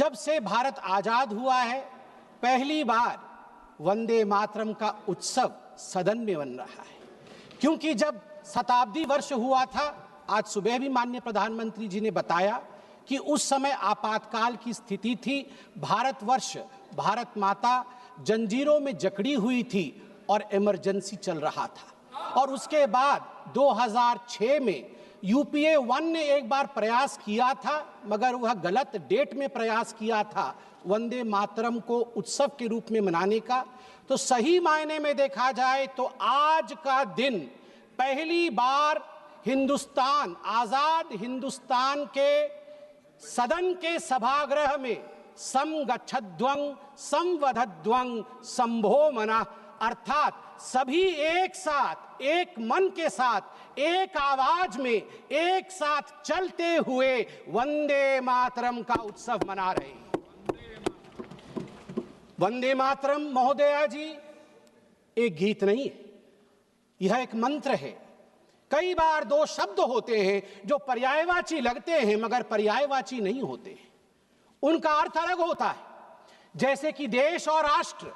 जब से भारत आजाद हुआ है पहली बार वंदे मातरम का उत्सव सदन में बन रहा है, क्योंकि जब शताब्दी वर्ष हुआ था, आज सुबह भी माननीय प्रधानमंत्री जी ने बताया कि उस समय आपातकाल की स्थिति थी, भारतवर्ष, भारत माता जंजीरों में जकड़ी हुई थी और इमरजेंसी चल रहा था। और उसके बाद 2006 में यूपीए 1 ने एक बार प्रयास किया था, मगर वह गलत डेट में प्रयास किया था वंदे मातरम को उत्सव के रूप में मनाने का। तो सही मायने में देखा जाए तो आज का दिन पहली बार हिंदुस्तान, आजाद हिंदुस्तान के सदन के सभागृह में समगच्छध्वं संवदध्वं संभो मना, अर्थात सभी एक साथ, एक मन के साथ, एक आवाज में एक साथ चलते हुए वंदे मातरम का उत्सव मना रहे हैं। वंदे मातरम महोदया जी एक गीत नहीं है, यह एक मंत्र है। कई बार दो शब्द होते हैं जो पर्यायवाची लगते हैं मगर पर्यायवाची नहीं होते हैं, उनका अर्थ अलग होता है। जैसे कि देश और राष्ट्र,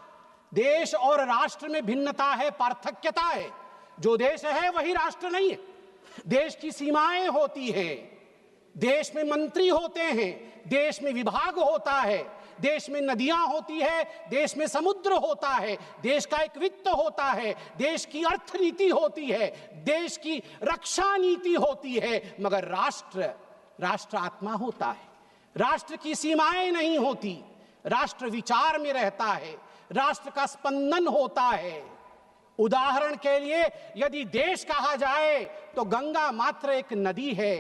देश और राष्ट्र में भिन्नता है, पार्थक्यता है। जो देश है वही राष्ट्र नहीं है। देश की सीमाएं होती हैं, देश में मंत्री होते हैं, देश में विभाग होता है, देश में नदियां होती है, देश में समुद्र होता है, देश का एक वित्त होता है, देश की अर्थनीति होती है, देश की रक्षा नीति होती है, मगर राष्ट्र, राष्ट्र आत्मा होता है। राष्ट्र की सीमाएं नहीं होती, राष्ट्र विचार में रहता है, राष्ट्र का स्पंदन होता है। उदाहरण के लिए यदि देश कहा जाए तो गंगा मात्र एक नदी है,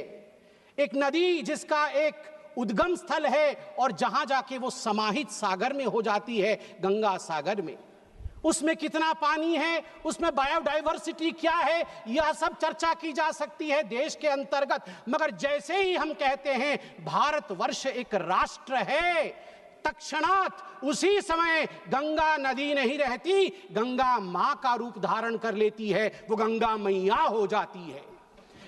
एक नदी जिसका एक उद्गम स्थल है और जहां जाके वो समाहित सागर में हो जाती है, गंगा सागर में। उसमें कितना पानी है, उसमें बायोडाइवर्सिटी क्या है, यह सब चर्चा की जा सकती है देश के अंतर्गत। मगर जैसे ही हम कहते हैं भारतवर्ष एक राष्ट्र है, तत्क्षणात उसी समय गंगा नदी नहीं रहती, गंगा मां का रूप धारण कर लेती है, वो गंगा मैया हो जाती है।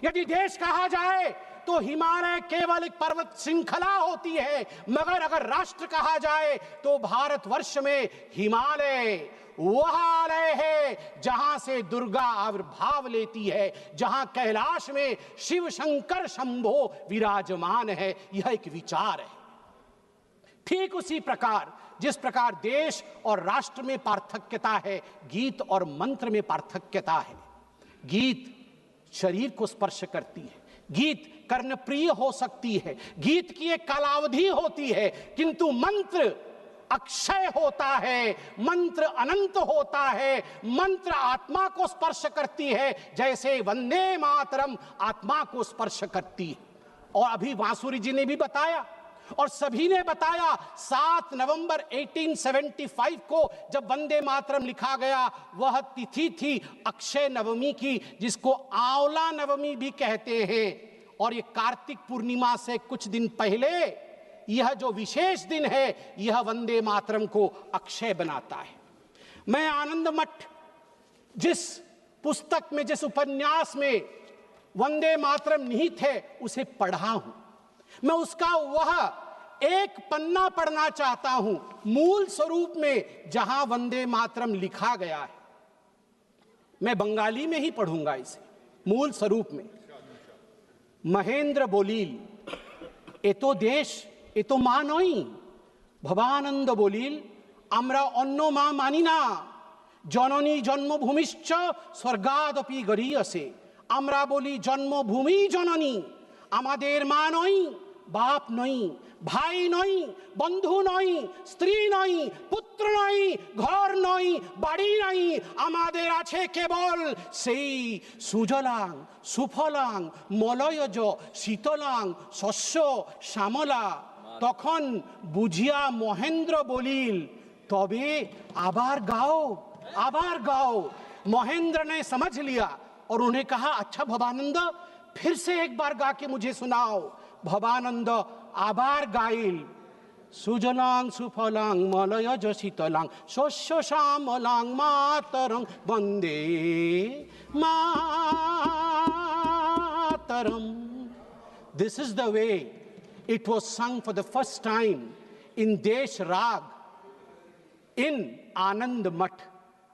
यदि देश कहा जाए तो हिमालय केवल एक पर्वत श्रृंखला होती है, मगर अगर राष्ट्र कहा जाए तो भारतवर्ष में हिमालय वह आलय है जहां से दुर्गा आविर्भाव लेती है, जहां कैलाश में शिव शंकर शंभो विराजमान है। यह एक विचार है। ठीक उसी प्रकार जिस प्रकार देश और राष्ट्र में पार्थक्यता है, गीत और मंत्र में पार्थक्यता है। गीत शरीर को स्पर्श करती है, गीत कर्णप्रिय हो सकती है, गीत की एक कालावधि होती है, किंतु मंत्र अक्षय होता है, मंत्र अनंत होता है, मंत्र आत्मा को स्पर्श करती है, जैसे वंदे मातरम आत्मा को स्पर्श करती है। और अभी बांसुरी जी ने भी बताया और सभी ने बताया, 7 नवंबर 1875 को जब वंदे मातरम लिखा गया, वह तिथि थी अक्षय नवमी की, जिसको आंवला नवमी भी कहते हैं। और ये कार्तिक पूर्णिमा से कुछ दिन पहले यह जो विशेष दिन है, यह वंदे मातरम को अक्षय बनाता है। मैं आनंद मठ जिस पुस्तक में, जिस उपन्यास में वंदे मातरम निहित है, उसे पढ़ा हूं। मैं उसका वह एक पन्ना पढ़ना चाहता हूं, मूल स्वरूप में जहां वंदे मातरम लिखा गया है। मैं बंगाली में ही पढ़ूंगा इसे, मूल स्वरूप में। महेंद्र बोलिल, ए तो देश, ए तो मा नई। भवानंद बोलिल, आमरा अन्य मा मानी ना, जननी जन्मभूमिश्च स्वर्गादपि गरीयसे। आमरा बोली जन्मभूमि जननी, आमादेर मा नई, बाप नई, भाई नई, बंधु नई, स्त्री नई, पुत्र नई, घर नई, बाड़ी नई, आमादेर आछे केवल सेई सुजलां सुफलां मलयज शीतलां शस्य श्यामला। तखन बुझिया महेंद्र बोलिल, तबे आबार गाओ, आबार गाओ। महेंद्र ने समझ लिया और उन्हें कहा, अच्छा भवानंद, फिर से एक बार गा के मुझे सुनाओ। भवानंद आबार गाइल, सुजलां सुफलां मलयज शीतलां शस्य श्यामलां मातरं Vande Mataram. This is the way it was sung for the first time इन देश राग, इन आनंद मठ।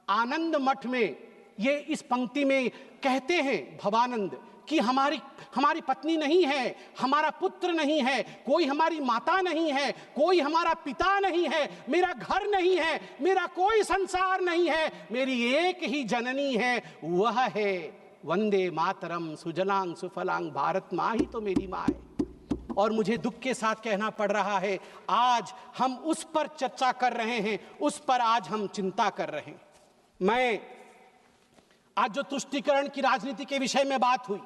आनंद मठ में ये इस पंक्ति में कहते हैं भवानंद कि हमारी पत्नी नहीं है, हमारा पुत्र नहीं है, कोई हमारी माता नहीं है, कोई हमारा पिता नहीं है, मेरा घर नहीं है, मेरा कोई संसार नहीं है, मेरी एक ही जननी है, वह है वंदे मातरम सुजलांग सुफलांग, भारत माँ ही तो मेरी माँ है। और मुझे दुख के साथ कहना पड़ रहा है, आज हम उस पर चर्चा कर रहे हैं, उस पर आज हम चिंता कर रहे हैं। मैं आज जो तुष्टीकरण की राजनीति के विषय में बात हुई,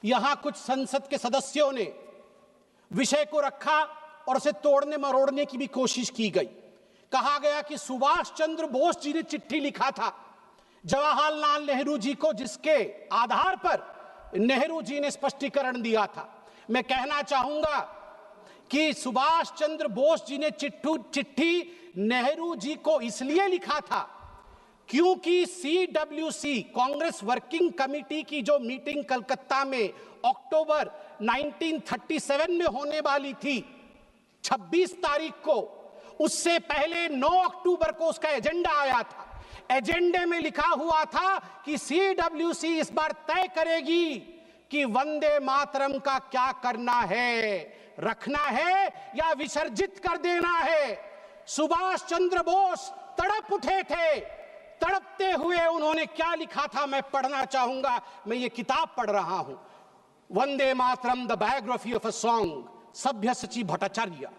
यहां कुछ संसद के सदस्यों ने विषय को रखा और उसे तोड़ने मरोड़ने की भी कोशिश की गई। कहा गया कि सुभाष चंद्र बोस जी ने चिट्ठी लिखा था जवाहरलाल नेहरू जी को, जिसके आधार पर नेहरू जी ने स्पष्टीकरण दिया था। मैं कहना चाहूंगा कि सुभाष चंद्र बोस जी ने चिट्ठी नेहरू जी को इसलिए लिखा था क्योंकि CWC कांग्रेस वर्किंग कमेटी की जो मीटिंग कलकत्ता में अक्टूबर 1937 में होने वाली थी 26 तारीख को, उससे पहले 9 अक्टूबर को उसका एजेंडा आया था। एजेंडे में लिखा हुआ था कि CWC इस बार तय करेगी कि वंदे मातरम का क्या करना है, रखना है या विसर्जित कर देना है। सुभाष चंद्र बोस तड़प उठे थे। तड़पते हुए उन्होंने क्या लिखा था मैं पढ़ना चाहूंगा। मैं ये किताब पढ़ रहा हूं, Vande Mataram the biography of a song, सभ्यसाची भट्टाचार्य।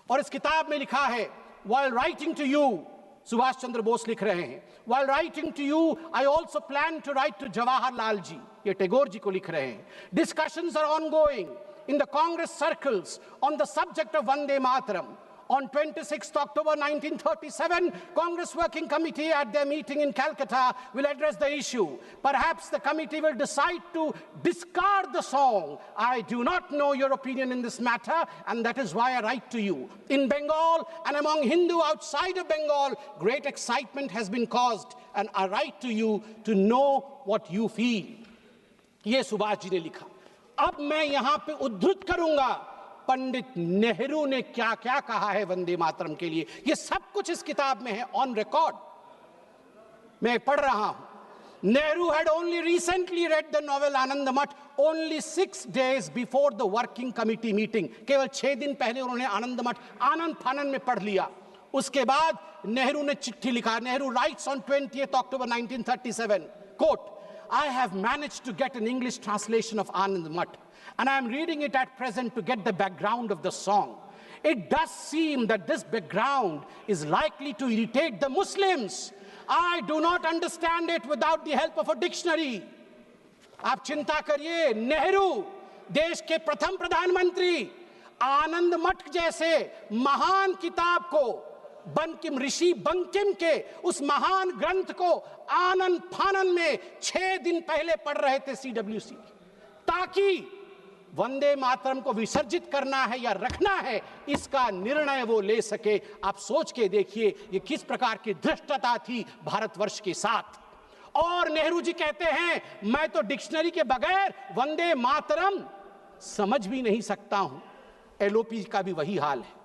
और इस किताब में लिखा है, while writing to you, Subhash Chandra Bose लिख रहे हैं, while writing to you I also plan to write to Jawaharlal ji, ये टैगोर जी को लिख रहे हैं। Discussions are ongoing in the Congress circles on the subject of Vande Mataram. On 26th October 1937, Congress Working Committee at their meeting in Calcutta will address the issue. Perhaps the committee will decide to discard the song. I do not know your opinion in this matter, and that is why I write to you. In Bengal and among Hindu outside of Bengal, great excitement has been caused, and I write to you to know what you feel. ये सुभाष जी ने लिखा। अब मैं यहां पे उद्धृत करूंगा पंडित नेहरू ने क्या क्या कहा है वंदे मातरम के लिए। ये सब कुछ इस किताब में है, ऑन रिकॉर्ड मैं पढ़ रहा हूं। Nehru had only recently read the novel आनंद मठ only 6 days before the working committee meeting. केवल 6 दिन पहले उन्होंने आनंद मठ आनंद फानन में पढ़ लिया। उसके बाद नेहरू ने चिट्ठी लिखा। Nehru writes on 20th October 1937, quote, I have managed to get an English translation of Anand Math, and I am reading it at present to get the background of the song. It does seem that this background is likely to irritate the Muslims. I do not understand it without the help of a dictionary. आप चिंता करिए, नेहरू देश के प्रथम प्रधानमंत्री आनंद मठ जैसे महान किताब को, बंकिम ऋषि बंकिम के उस महान ग्रंथ को आनंद फानन में 6 दिन पहले पढ़ रहे थे CWC, ताकि वंदे मातरम को विसर्जित करना है या रखना है इसका निर्णय वो ले सके। आप सोच के देखिए ये किस प्रकार की धृष्टता थी भारतवर्ष के साथ। और नेहरू जी कहते हैं मैं तो डिक्शनरी के बगैर वंदे मातरम समझ भी नहीं सकता हूं। एलओपी का भी वही हाल है,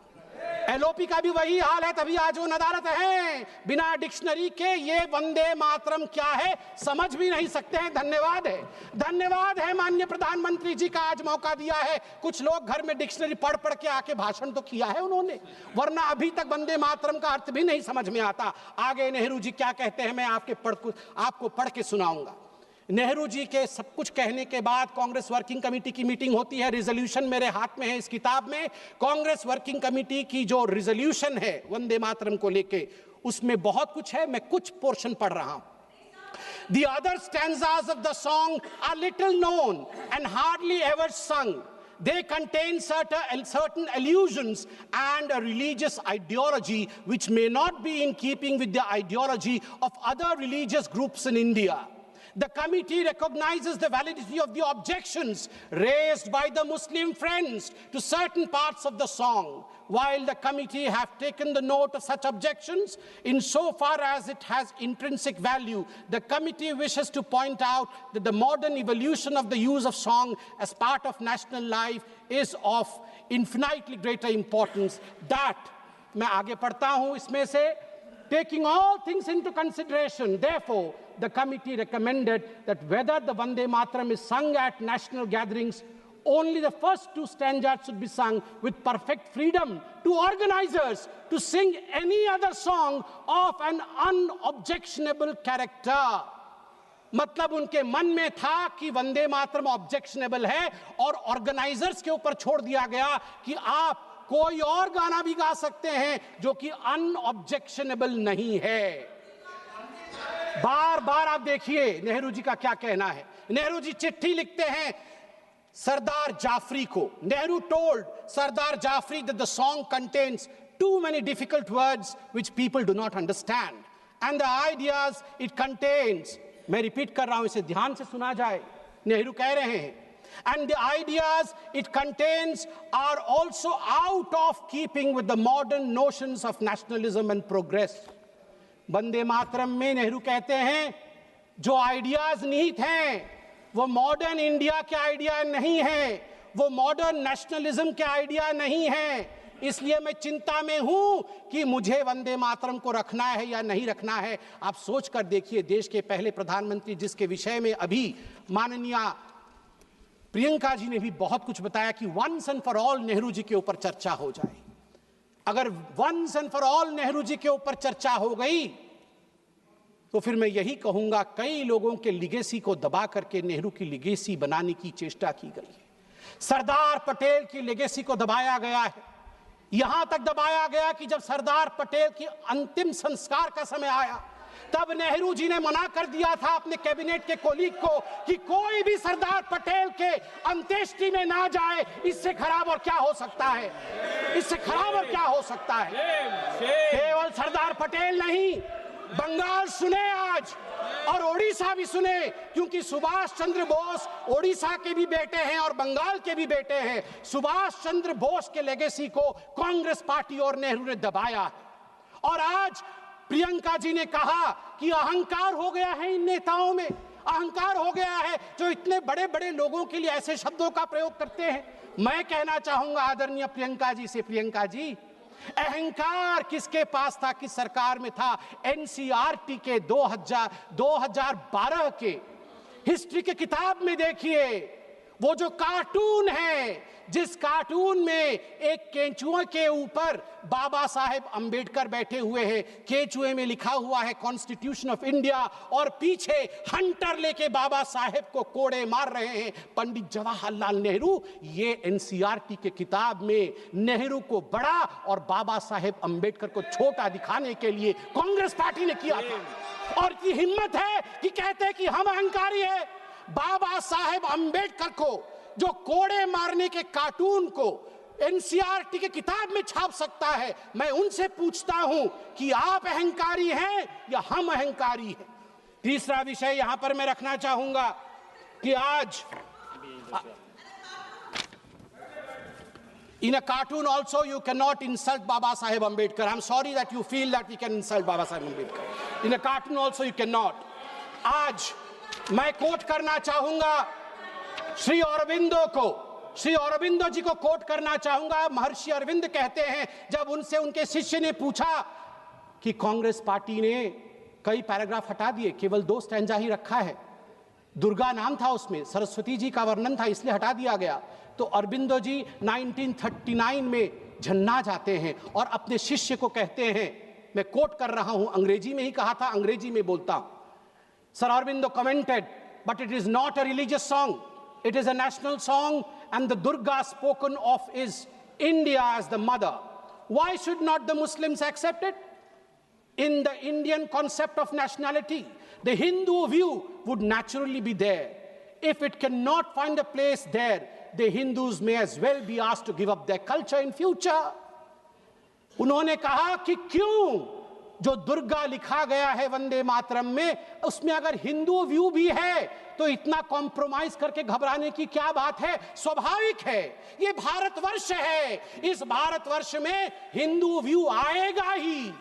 एलओपी का भी वही हाल है, तभी आज वो नदारत है। बिना डिक्शनरी के ये वंदे मातरम क्या है समझ भी नहीं सकते हैं। धन्यवाद है माननीय प्रधानमंत्री जी का आज मौका दिया है। कुछ लोग घर में डिक्शनरी पढ़ पढ़ के आके भाषण तो किया है उन्होंने, वरना अभी तक वंदे मातरम का अर्थ भी नहीं समझ में आता। आगे नेहरू जी क्या कहते हैं मैं आपको पढ़ के सुनाऊंगा। नेहरू जी के सब कुछ कहने के बाद कांग्रेस वर्किंग कमेटी की मीटिंग होती है। रिजोल्यूशन मेरे हाथ में है इस किताब में। कांग्रेस वर्किंग कमेटी की जो रिजोल्यूशन है वंदे मातरम को लेके, उसमें बहुत कुछ है, मैं कुछ पोर्शन पढ़ रहा हूं। The other stanzas of the song are little known and hardly ever sung. They contain certain allusions and a religious ideology which may not be in keeping with the ideology of other religious groups in India. The committee recognizes the validity of the objections raised by the Muslim friends to certain parts of the song. While the committee have taken the note of such objections, insofar as it has intrinsic value, the committee wishes to point out that the modern evolution of the use of song as part of national life is of infinitely greater importance. That, मैं आगे पढ़ता हूँ इसमें से, taking all things into consideration, therefore, the committee recommended that whether the Vande Mataram is sung at national gatherings, only the first two stanzas should be sung with perfect freedom to organizers to sing any other song of an unobjectionable character. मतलब उनके मन में था कि Vande Mataram objectionable है और organisers के ऊपर छोड़ दिया गया कि आप कोई और गाना भी गा सकते हैं जो कि अनऑब्जेक्शनेबल नहीं है। बार बार आप देखिए नेहरू जी का क्या कहना है। नेहरू जी चिट्ठी लिखते हैं सरदार जाफरी को। Nehru told Sardar Jafri that the song contains too many difficult words which people do not understand and the ideas it contains, मैं रिपीट कर रहा हूं, इसे ध्यान से सुना जाए, नेहरू कह रहे हैं, and the ideas it contains are also out of keeping with the modern notions of nationalism and progress. Vande Mataram में नेहरू कहते हैं जो आइडियाज निहित हैं वो मॉडर्न इंडिया के आइडिया नहीं है, वो मॉडर्न नेशनलिज्म के आइडिया नहीं है। इसलिए मैं चिंता में हूं कि मुझे वंदे मातरम को रखना है या नहीं रखना है। आप सोच कर देखिए, देश के पहले प्रधानमंत्री जिसके विषय में अभी माननीय प्रियंका जी ने भी बहुत कुछ बताया कि once and for all Nehru ji के ऊपर चर्चा हो जाए। अगर once and for all Nehru ji के ऊपर चर्चा हो गई तो फिर मैं यही कहूंगा कई लोगों के लिगेसी को दबा करके नेहरू की लिगेसी बनाने की चेष्टा की गई है। सरदार पटेल की लिगेसी को दबाया गया है, यहां तक दबाया गया कि जब सरदार पटेल की अंतिम संस्कार का समय आया तब नेहरू जी ने मना कर दिया था अपने कैबिनेट के कोलीग को कि कोई भी सरदार पटेल के अंत्येष्टि में ना जाए। इससे खराब और क्या हो सकता है, इससे खराब और क्या हो सकता है। केवल सरदार पटेल नहीं, बंगाल सुने आज और ओडिशा भी सुने, क्योंकि सुभाष चंद्र बोस ओडिशा के भी बेटे हैं और बंगाल के भी बेटे हैं। सुभाष चंद्र बोस के लेगेसी को कांग्रेस पार्टी और नेहरू ने दबाया और आज प्रियंका जी ने कहा कि अहंकार हो गया है इन नेताओं में, अहंकार हो गया है जो इतने बड़े बड़े लोगों के लिए ऐसे शब्दों का प्रयोग करते हैं। मैं कहना चाहूंगा आदरणीय प्रियंका जी से, प्रियंका जी अहंकार किसके पास था, किस सरकार में था? एनसीईआरटी के 2012 के हिस्ट्री के किताब में देखिए, वो जो कार्टून है जिस कार्टून में एक केंचुए के ऊपर बाबा साहेब अंबेडकर बैठे हुए हैं, केंचुए में लिखा हुआ है कॉन्स्टिट्यूशन ऑफ इंडिया और पीछे हंटर लेके बाबा साहेब को कोड़े मार रहे हैं पंडित जवाहरलाल नेहरू। ये एनसीईआरटी के किताब में नेहरू को बड़ा और बाबा साहेब अंबेडकर को छोटा दिखाने के लिए कांग्रेस पार्टी ने किया था। और की हिम्मत है कि कहते हैं कि हम अहंकारी है। बाबा साहेब अंबेडकर को जो कोड़े मारने के कार्टून को एनसीईआरटी के किताब में छाप सकता है, मैं उनसे पूछता हूं कि आप अहंकारी हैं या हम अहंकारी हैं। तीसरा विषय यहां पर मैं रखना चाहूंगा कि आज in a cartoon also you cannot insult Baba Saheb Ambedkar. I'm sorry that you feel that we can insult Baba Saheb Ambedkar. In a cartoon also you cannot. आज मैं कोट करना चाहूंगा श्री अरविंदो को, श्री अरविंदो जी को कोट करना चाहूंगा। महर्षि अरविंद कहते हैं जब उनसे उनके शिष्य ने पूछा कि कांग्रेस पार्टी ने कई पैराग्राफ हटा दिए, केवल 2 स्टैंजा ही रखा है, दुर्गा नाम था उसमें, सरस्वती जी का वर्णन था इसलिए हटा दिया गया। तो अरविंदो जी 1939 में झन्ना जाते हैं और अपने शिष्य को कहते हैं, मैं कोट कर रहा हूं, अंग्रेजी में ही कहा था, अंग्रेजी में बोलता हूं। Sir Aurobindo commented, but it is not a religious song. It is a national song, and the Durga spoken of is India as the mother. Why should not the Muslims accept it? In the Indian concept of nationality, the Hindu view would naturally be there. If it cannot find a place there, the Hindus may as well be asked to give up their culture in future. उन्होंने कहा कि क्यों जो दुर्गा लिखा गया है वंदे मातरम में, उसमें अगर हिंदू व्यू भी है तो इतना कॉम्प्रोमाइज करके घबराने की क्या बात है? स्वाभाविक है, ये भारतवर्ष है, इस भारतवर्ष में हिंदू व्यू आएगा ही,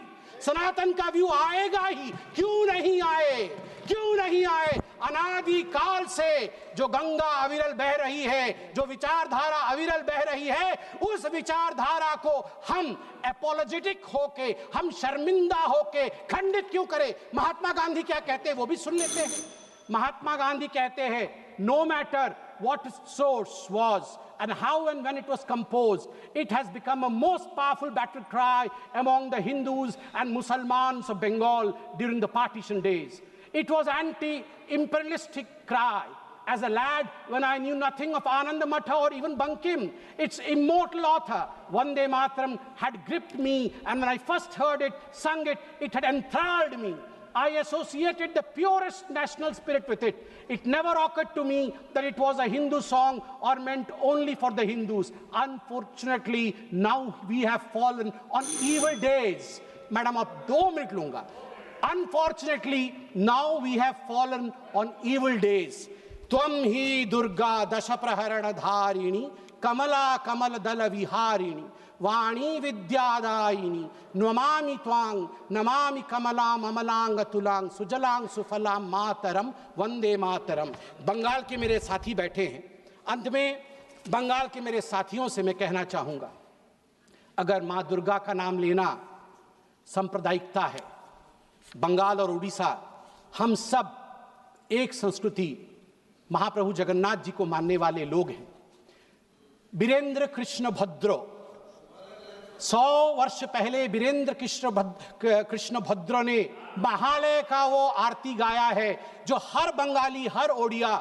सनातन का व्यू आएगा ही। क्यों नहीं आए? क्यों नहीं आए? अनादि काल से जो गंगा अविरल बह रही है, जो विचारधारा अविरल बह रही है, उस विचारधारा को हम एपोलोजेटिक होके, हम शर्मिंदा होके खंडित क्यों करें? महात्मा गांधी क्या कहते हैं वो भी सुन लेते हैं। महात्मा गांधी कहते हैं, no matter what its source was and how and when it was composed, it has become a most powerful battle cry among the Hindus and Muslims of Bengal during the partition days. It was anti-imperialistic cry. As a lad, when I knew nothing of Ananda Matha or even Bankim, its immortal author, Vande Mataram, had gripped me, and when I first heard it, sung it, it had enthralled me. I associated the purest national spirit with it. It never occurred to me that it was a Hindu song or meant only for the Hindus. Unfortunately, now we have fallen on evil days. Madam, ab 2 minute lunga. Unfortunately, now we have fallen on evil days. Tvam hi Durga dashapraharana dharini kamala kamal dala viharini वाणी विद्यादायिनी नमामि त्वां नमामि कमलाम अमलांग तुलांग सुजलांग सुफलाम मातरम वंदे मातरम। बंगाल के मेरे साथी बैठे हैं। अंत में बंगाल के मेरे साथियों से मैं कहना चाहूँगा, अगर माँ दुर्गा का नाम लेना सांप्रदायिकता है, बंगाल और उड़ीसा हम सब एक संस्कृति, महाप्रभु जगन्नाथ जी को मानने वाले लोग हैं। वीरेंद्र कृष्ण भद्र 100 वर्ष पहले वीरेंद्र कृष्ण भद्र ने महालय का वो आरती गाया है जो हर बंगाली, हर ओडिया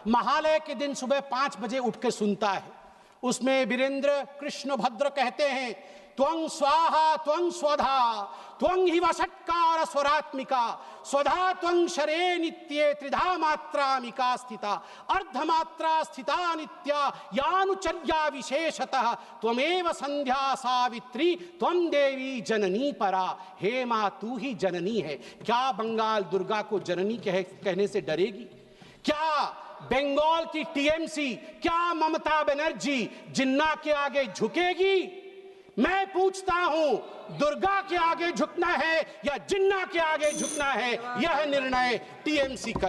महालय के दिन सुबह 5 बजे उठ के सुनता है। उसमें वीरेंद्र कृष्ण भद्र कहते हैं, त्वं स्वाहा त्वं स्वधा त्वं हि वषट्कार स्वरात्मिका स्वधा त्वं शरे नित्ये त्रिधा मात्रामिका स्थिता अर्धमात्रा स्थिता नित्या यानुचर्या विशेषतः त्वमेव संध्या सावित्री त्वं देवी जननी परा। हे माँ, तू ही जननी है। क्या बंगाल दुर्गा को जननी कहने से डरेगी? क्या बंगाल की टीएमसी, क्या ममता बनर्जी जिन्ना के आगे झुकेगी? मैं पूछता हूं, दुर्गा के आगे झुकना है या जिन्ना के आगे झुकना है? यह निर्णय टीएमसी करे।